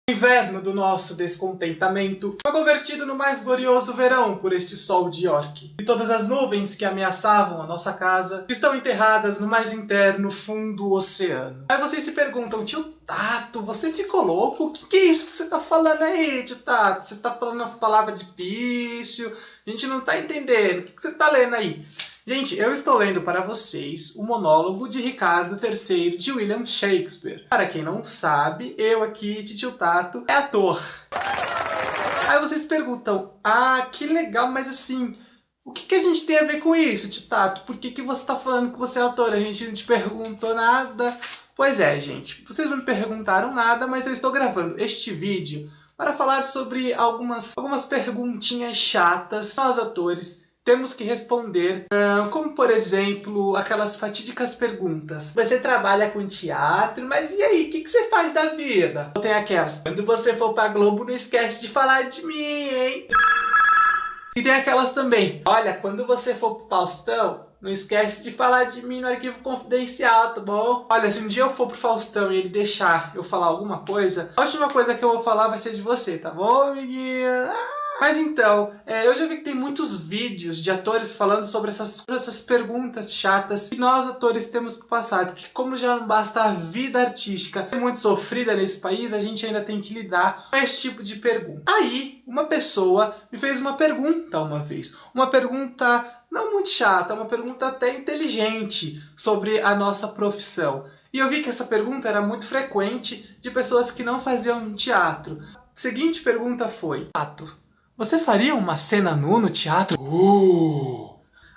Inverno do nosso descontentamento foi convertido no mais glorioso verão por este sol de York. E todas as nuvens que ameaçavam a nossa casa estão enterradas no mais interno fundo oceano. Aí vocês se perguntam, tio Tato, você ficou louco? O que é isso que você tá falando aí, tio Tato? Você tá falando as palavras difíceis, a gente não tá entendendo. O que você tá lendo aí? Gente, eu estou lendo para vocês o monólogo de Ricardo III de William Shakespeare. Para quem não sabe, eu aqui, tio Tato, é ator. Aí vocês perguntam, que legal, mas assim, o que a gente tem a ver com isso, tio Tato? Por que você está falando que você é ator? A gente não te perguntou nada. Pois é, gente, vocês não me perguntaram nada, mas eu estou gravando este vídeo para falar sobre algumas perguntinhas chatas que nós atores temos que responder, como por exemplo, aquelas fatídicas perguntas. Você trabalha com teatro, mas e aí, o que você faz da vida? Ou tem aquelas, quando você for pra Globo, não esquece de falar de mim, hein? E tem aquelas também, olha, quando você for pro Faustão, não esquece de falar de mim no arquivo confidencial, tá bom? Olha, se um dia eu for pro Faustão e ele deixar eu falar alguma coisa, a última coisa que eu vou falar vai ser de você, tá bom, amiguinha? Mas então, eu já vi que tem muitos vídeos de atores falando sobre essas perguntas chatas que nós atores temos que passar, porque como já não basta a vida artística é muito sofrida nesse país, a gente ainda tem que lidar com esse tipo de pergunta. Aí, uma pessoa me fez uma pergunta uma vez, uma pergunta não muito chata, uma pergunta até inteligente sobre a nossa profissão. E eu vi que essa pergunta era muito frequente de pessoas que não faziam teatro. A seguinte pergunta foi, Tato, você faria uma cena nua no teatro?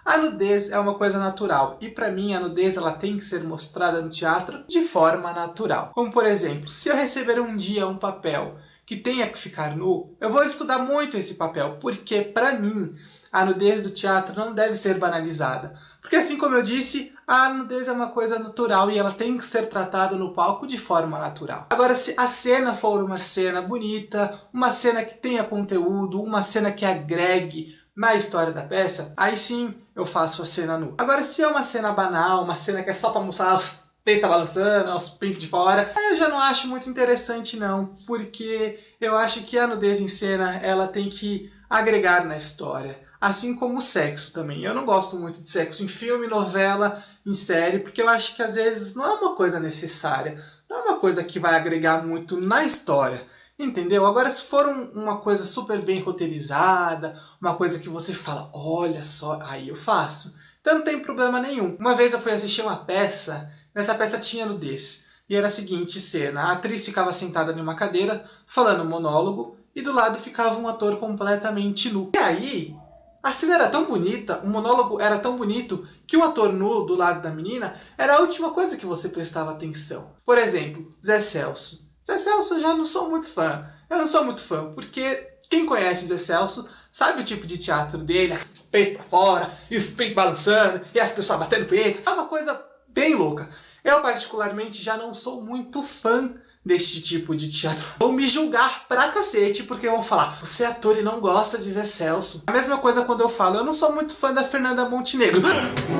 A nudez é uma coisa natural e para mim a nudez ela tem que ser mostrada no teatro de forma natural. Como por exemplo, se eu receber um dia um papel que tenha que ficar nu, eu vou estudar muito esse papel, porque para mim a nudez do teatro não deve ser banalizada. Porque assim como eu disse, a nudez é uma coisa natural e ela tem que ser tratada no palco de forma natural. Agora, se a cena for uma cena bonita, uma cena que tenha conteúdo, uma cena que agregue na história da peça, aí sim eu faço a cena nua. Agora, se é uma cena banal, uma cena que é só para mostrar os teitos balançando, os pintos de fora, aí eu já não acho muito interessante não, porque eu acho que a nudez em cena ela tem que agregar na história. Assim como o sexo também. Eu não gosto muito de sexo em filme, novela, em série, porque eu acho que às vezes não é uma coisa necessária. Não é uma coisa que vai agregar muito na história. Entendeu? Agora, se for uma coisa super bem roteirizada, uma coisa que você fala, olha só, aí eu faço. Então não tem problema nenhum. Uma vez eu fui assistir uma peça, nessa peça tinha nudez. E era a seguinte cena, a atriz ficava sentada em uma cadeira, falando um monólogo, e do lado ficava um ator completamente nu. E aí, a cena era tão bonita, o monólogo era tão bonito, que o ator nu do lado da menina era a última coisa que você prestava atenção. Por exemplo, Zé Celso. Zé Celso eu já não sou muito fã. Eu não sou muito fã, porque quem conhece Zé Celso sabe o tipo de teatro dele, as peitos pra fora, e os peitos balançando, e as pessoas batendo peito. É uma coisa bem louca. Eu, particularmente, já não sou muito fã deste tipo de teatro. Vão me julgar pra cacete, porque vão falar, você é ator e não gosta de Zé Celso. A mesma coisa quando eu falo, eu não sou muito fã da Fernanda Montenegro.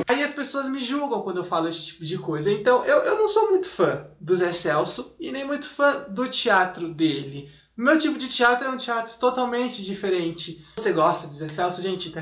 Aí as pessoas me julgam quando eu falo esse tipo de coisa. Então, eu não sou muito fã do Zé Celso e nem muito fã do teatro dele. O meu tipo de teatro é um teatro totalmente diferente. Você gosta de Zé Celso, gente?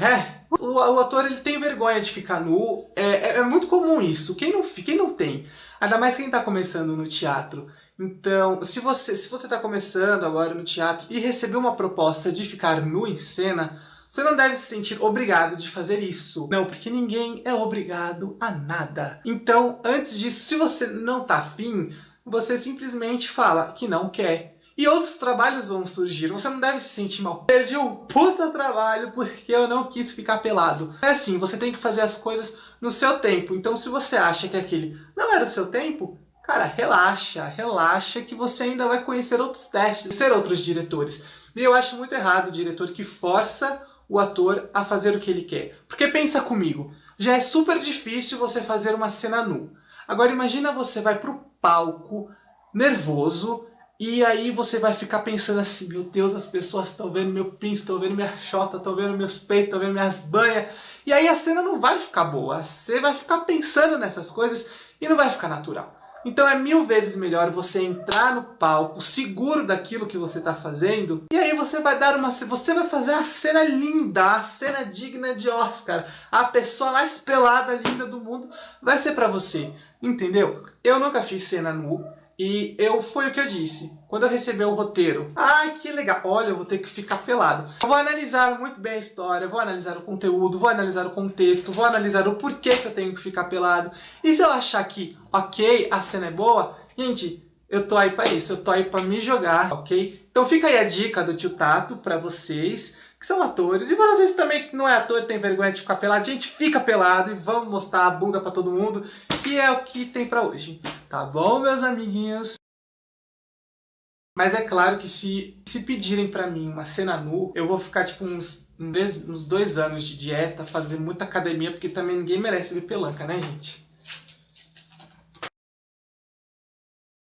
O ator ele tem vergonha de ficar nu. É muito comum isso. Quem não tem? Ainda mais quem está começando no teatro. Então, se você está começando agora no teatro e receber uma proposta de ficar nu em cena, você não deve se sentir obrigado de fazer isso. Não, porque ninguém é obrigado a nada. Então, antes disso, se você não tá afim, você simplesmente fala que não quer. E outros trabalhos vão surgir. Você não deve se sentir mal. Perdi um puta trabalho porque eu não quis ficar pelado. É assim, você tem que fazer as coisas no seu tempo. Então, se você acha que aquele não era o seu tempo, cara, relaxa que você ainda vai conhecer outros testes, ser outros diretores. E eu acho muito errado o diretor que força o ator a fazer o que ele quer. Porque pensa comigo, já é super difícil você fazer uma cena nu. Agora imagina você vai pro palco, nervoso, e aí você vai ficar pensando assim, meu Deus, as pessoas estão vendo meu pinto, estão vendo minha xota, estão vendo meus peitos, estão vendo minhas banhas. E aí a cena não vai ficar boa. Você vai ficar pensando nessas coisas e não vai ficar natural. Então é 1000 vezes melhor você entrar no palco seguro daquilo que você está fazendo, e aí você vai fazer a cena linda, a cena digna de Oscar. A pessoa mais pelada, linda do mundo vai ser para você, entendeu? Eu nunca fiz cena nu. E foi o que eu disse. Quando eu receber o roteiro, ai que legal, olha, eu vou ter que ficar pelado. Eu vou analisar muito bem a história, vou analisar o conteúdo, vou analisar o contexto, vou analisar o porquê que eu tenho que ficar pelado. E se eu achar que, ok, a cena é boa, gente, eu tô aí pra isso, eu tô aí pra me jogar, ok? Então fica aí a dica do Tio Tato pra vocês, que são atores. E pra vocês também que não é ator e tem vergonha de ficar pelado, gente, fica pelado e vamos mostrar a bunda pra todo mundo, que é o que tem pra hoje. Tá bom, meus amiguinhos? Mas é claro que se pedirem pra mim uma cena nu, eu vou ficar tipo uns 2 anos de dieta, fazer muita academia, porque também ninguém merece ver pelanca, né, gente?